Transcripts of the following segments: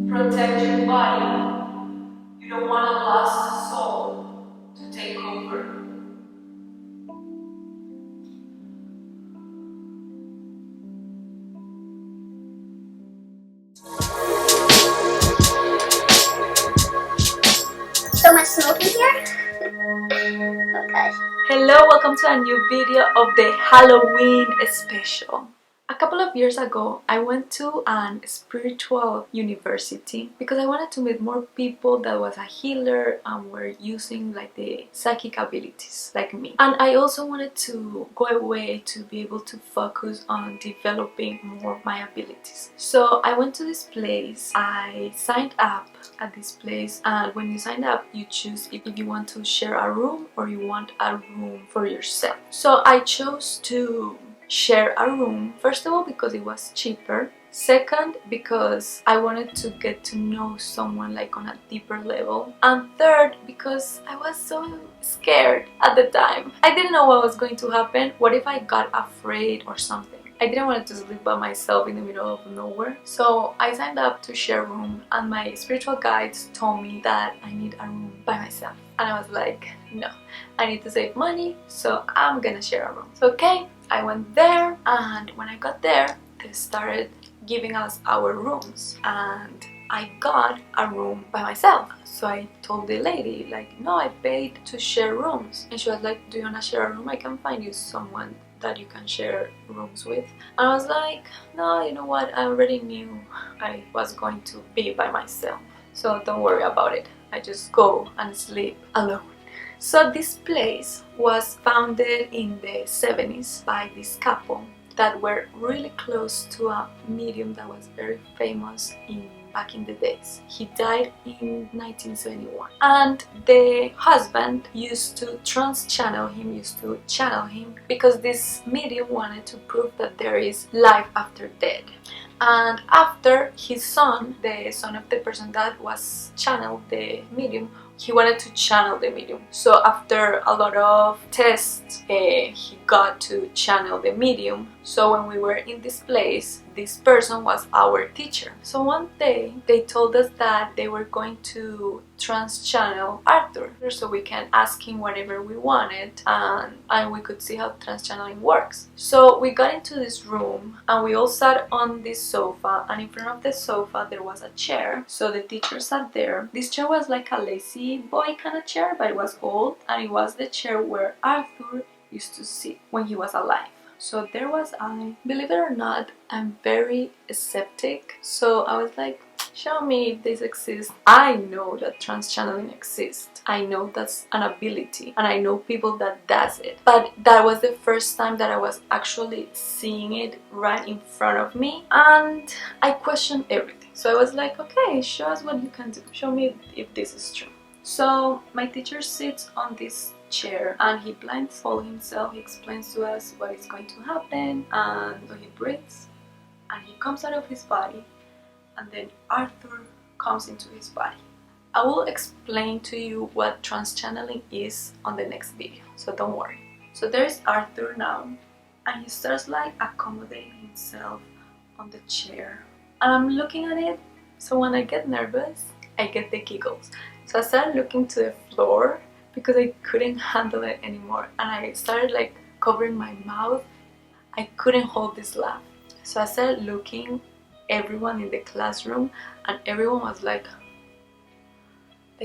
Protect your body. You don't want a lost soul to take over. So much smoke in here? Oh gosh. Hello, welcome to a new video of the Halloween special. A couple of years ago, I went to an spiritual university because I wanted to meet more people that was a healer and were using like the psychic abilities like me. And I also wanted to go away to be able to focus on developing more of my abilities. So I went to this place, I signed up at this place, and when you sign up you choose if you want to share a room or you want a room for yourself. So I chose to share a room, first of all because it was cheaper, second because I wanted to get to know someone like on a deeper level, and third because I was so scared at the time. I didn't know what was going to happen. What if I got afraid or something? I didn't want to sleep by myself in the middle of nowhere. So I signed up to share a room, and my spiritual guides told me that I need a room by myself. And I was like, no, I need to save money, so I'm gonna share a room. So okay, I went there, and when I got there, they started giving us our rooms, and I got a room by myself. So I told the lady, like, no, I paid to share rooms. And she was like, do you wanna share a room? I can find you someone that you can share rooms with. And I was like, no, you know what, I already knew I was going to be by myself, so don't worry about it. I just go and sleep alone. So this place was founded in the 70s by this couple that were really close to a medium that was very famous back in the days. He died in 1971, and the husband used to channel him because this medium wanted to prove that there is life after death. And after his son, the son of the person that was channeled the medium, he wanted to channel the medium. So after a lot of tests, he got to channel the medium. So when we were in this place, this person was our teacher. So one day they told us that they were going to trans-channel Arthur, so we can ask him whatever we wanted, and we could see how trans-channeling works. So we got into this room, and we all sat on this sofa, and in front of the sofa there was a chair. So the teacher sat there. This chair was like a lazy boy kind of chair, but it was old, and it was the chair where Arthur used to sit when he was alive. So there was I. Believe it or not, I'm very skeptic. So I was like, show me if this exists. I know that trans-channeling exists. I know that's an ability, and I know people that does it. But that was the first time that I was actually seeing it right in front of me, and I questioned everything. So I was like, okay, show us what you can do. Show me if this is true. So my teacher sits on this chair, and he blindfolds himself. He explains to us what is going to happen, and so he breathes, and he comes out of his body, and then Arthur comes into his body. I will explain to you what trans-channeling is on the next video, so don't worry. So there's Arthur now, and he starts like accommodating himself on the chair, and I'm looking at it. So when I get nervous, I get the giggles. So I started looking to the floor because I couldn't handle it anymore, and I started like covering my mouth. I couldn't hold this laugh. So I started looking everyone in the classroom, and everyone was like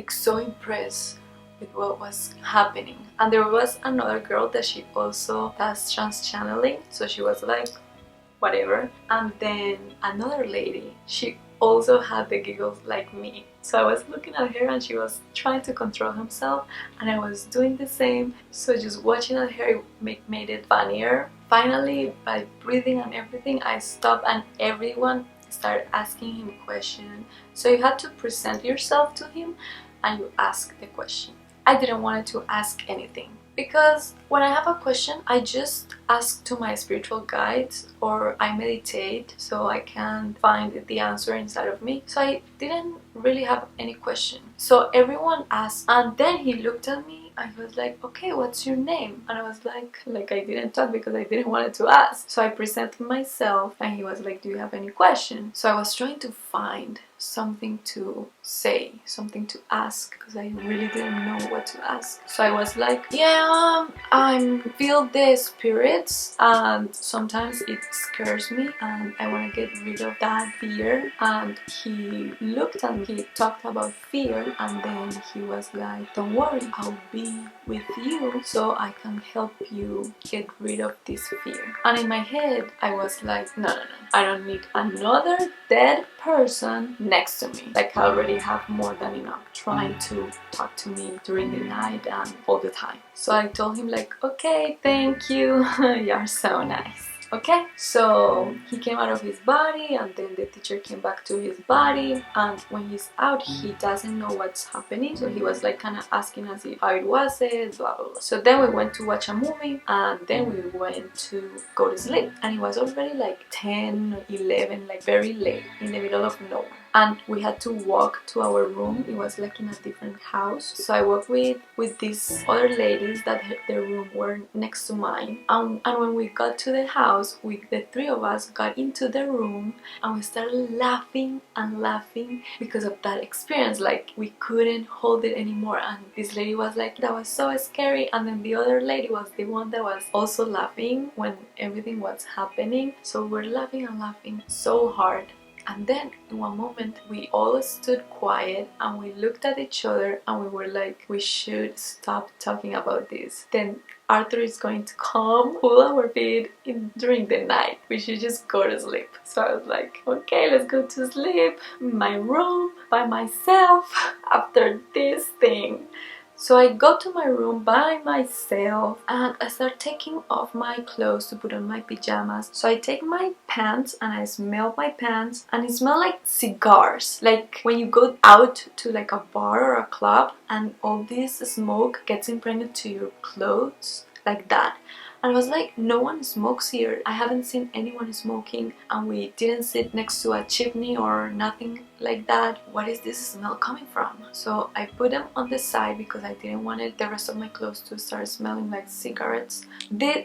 so impressed with what was happening. And there was another girl that she also does trans-channeling, so she was like whatever. And then another lady, she also had the giggles like me. So I was looking at her, and she was trying to control herself, and I was doing the same. So just watching at her made it funnier. Finally, by breathing and everything, I stopped, and everyone started asking him questions. So you had to present yourself to him, and you ask the question. I didn't want to ask anything, because when I have a question, I just ask to my spiritual guides, or I meditate so I can find the answer inside of me. So I didn't really have any question. So everyone asked, and then he looked at me and he was like, okay, what's your name? And I was like I didn't talk because I didn't want to ask. So I presented myself, and he was like, do you have any question? So I was trying to find something to say, something to ask, because I really didn't know what to ask. So I was like, yeah, I feel the spirits and sometimes it scares me and I want to get rid of that fear. And he looked at me, he talked about fear, and then he was like, don't worry, I'll be with you so I can help you get rid of this fear. And in my head I was like, no, I don't need another dead person next to me. Like, I already have more than enough trying to talk to me during the night and all the time. So I told him like, okay, thank you, you're so nice. Okay, so he came out of his body and then the teacher came back to his body, and when he's out he doesn't know what's happening, so he was like kind of asking us if how it was it, blah blah blah. So then we went to watch a movie and then we went to go to sleep, and it was already like 10 or 11, like very late in the middle of nowhere. And we had to walk to our room. It was like in a different house. So I walked with these other ladies that their room were next to mine. And when we got to the house, the three of us got into the room and we started laughing and laughing because of that experience. Like, we couldn't hold it anymore. And this lady was like, that was so scary. And then the other lady was the one that was also laughing when everything was happening. So we're laughing and laughing so hard. And then in one moment we all stood quiet and we looked at each other and we were like, we should stop talking about this. Then Arthur is going to come, pull our feet during the night. We should just go to sleep. So I was like, okay, let's go to sleep in my room by myself after this thing. So I go to my room by myself and I start taking off my clothes to put on my pajamas. So I take my pants and I smell my pants and it smells like cigars. Like when you go out to like a bar or a club and all this smoke gets impregnated to your clothes, like that. And I was like, no one smokes here. I haven't seen anyone smoking and we didn't sit next to a chimney or nothing like that. What is this smell coming from? So I put them on the side because I didn't want the rest of my clothes to start smelling like cigarettes.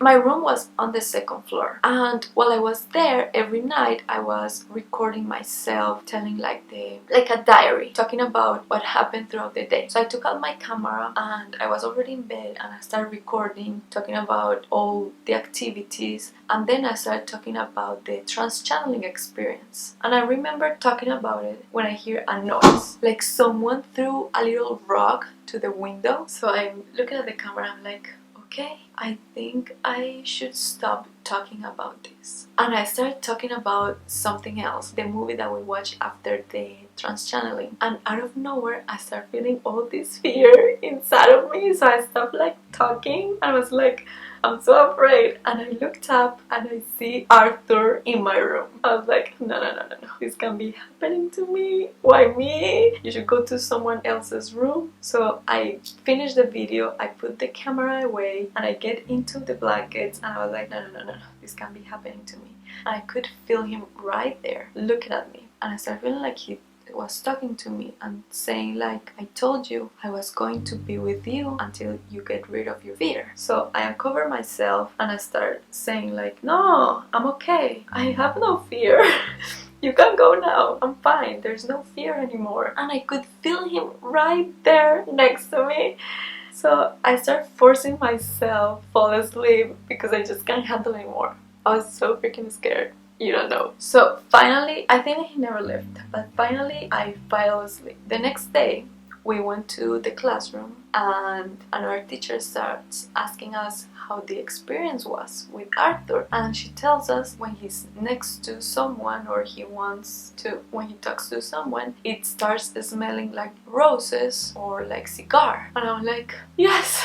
My room was on the second floor, and while I was there every night I was recording myself, telling like a diary, talking about what happened throughout the day. So I took out my camera and I was already in bed and I started recording, talking about all the activities, and then I started talking about the trans-channeling experience. And I remember talking about it when I hear a noise, like someone threw a little rock to the window. So I'm looking at the camera, I'm like, okay, I think I should stop talking about this. And I started talking about something else, the movie that we watched after the trans-channeling. And out of nowhere, I started feeling all this fear inside of me. So I stopped like talking. I was like, I'm so afraid. And I looked up and I see Arthur in my room. I was like, no. This can't be happening to me. Why me? You should go to someone else's room. So I finished the video, I put the camera away and I get into the blankets and I was like, no. This can't be happening to me. And I could feel him right there looking at me. And I started feeling like he was talking to me and saying like, I told you I was going to be with you until you get rid of your fear. So I uncover myself and I start saying like, no, I'm okay, I have no fear. You can go now, I'm fine, there's no fear anymore. And I could feel him right there next to me. So I start forcing myself fall asleep because I just can't handle anymore. I was so freaking scared. You don't know. So finally, I think he never left, but finally I fell asleep. The next day, we went to the classroom and another teacher starts asking us how the experience was with Arthur, and she tells us when he's next to someone or when he talks to someone, it starts smelling like roses or like cigar. And I'm like, yes,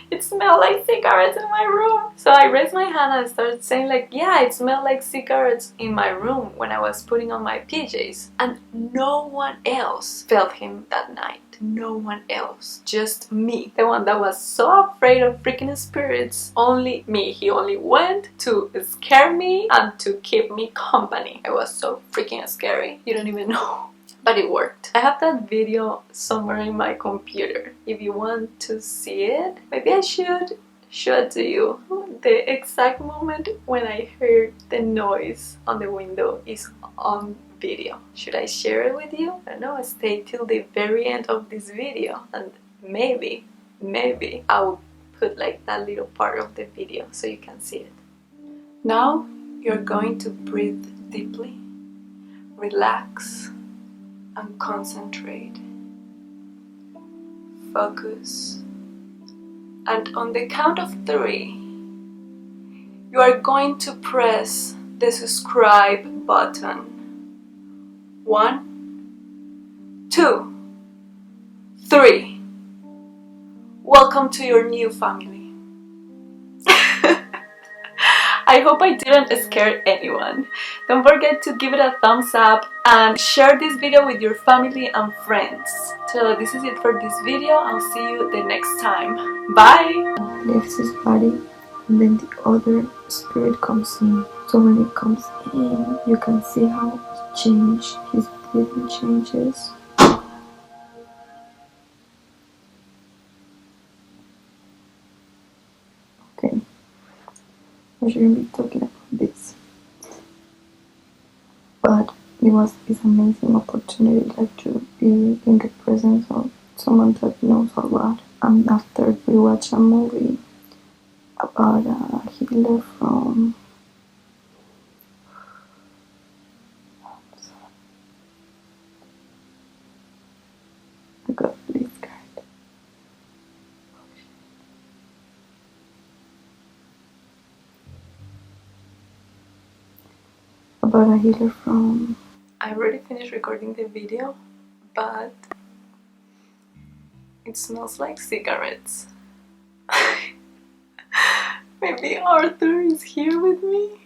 it smelled like cigarettes in my room. So I raised my hand and I started saying like, yeah, it smelled like cigarettes in my room when I was putting on my PJs. And no one else felt him that night. No one else, just me, the one that was so afraid of freaking spirits. Only me. He only went to scare me and to keep me company. It was so freaking scary, you don't even know. But it worked. I have that video somewhere in my computer. If you want to see it, maybe I should show it to you. The exact moment when I heard the noise on the window is on video. Should I share it with you? I don't know, stay till the very end of this video and maybe I'll put like that little part of the video so you can see it. Now you're going to breathe deeply, relax and concentrate. Focus. And on the count of 3, you are going to press the subscribe button. 1, 2, 3. Welcome to your new family. I hope I didn't scare anyone. Don't forget to give it a thumbs up and share this video with your family and friends. So this is it for this video. I'll see you the next time. Bye! Leaves his body and then the other spirit comes in. So when it comes in, you can see how it changes. His breathing changes. Okay, I shouldn't be talking about this, but it's an amazing opportunity, like to be in the presence of someone that knows a lot. And after we watch a movie about a healer from I got this card. About a healer from I already finished recording the video, but it smells like cigarettes. Maybe Arthur is here with me.